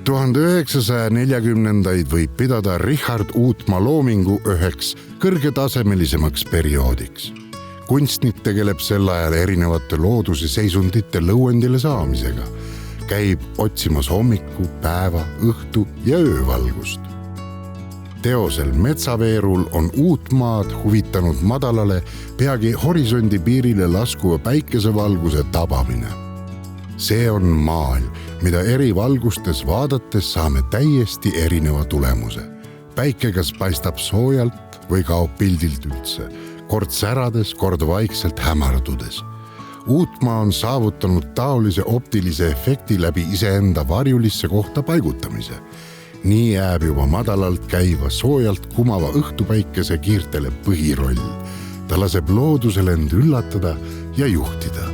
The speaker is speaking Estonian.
1940-ndaid võib pidada Richard Uutmaa loomingu üheks kõrgetasemelisemaks perioodiks. Kunstnik tegeleb sel ajal erinevate looduse seisundite lõuendile saamisega. Käib otsimas hommiku, päeva, õhtu ja öövalgust. Teosel Metsaveerul on Uutmaad huvitanud madalale, peagi horisondi piirile laskuva päikesevalguse tabamine. See on maailm, mida eri valgustes vaadates saame täiesti erineva tulemuse. Päike kas paistab soojalt või kaob pildilt üldse, kord särades, kord vaikselt hämardudes. Uutmaa on saavutanud taolise optilise efekti läbi iseenda varjulisse kohta paigutamise. Nii jääb juba madalalt käiva soojalt kumava õhtupäikese kiirtele põhiroll. Ta laseb loodusel end üllatada ja juhtida.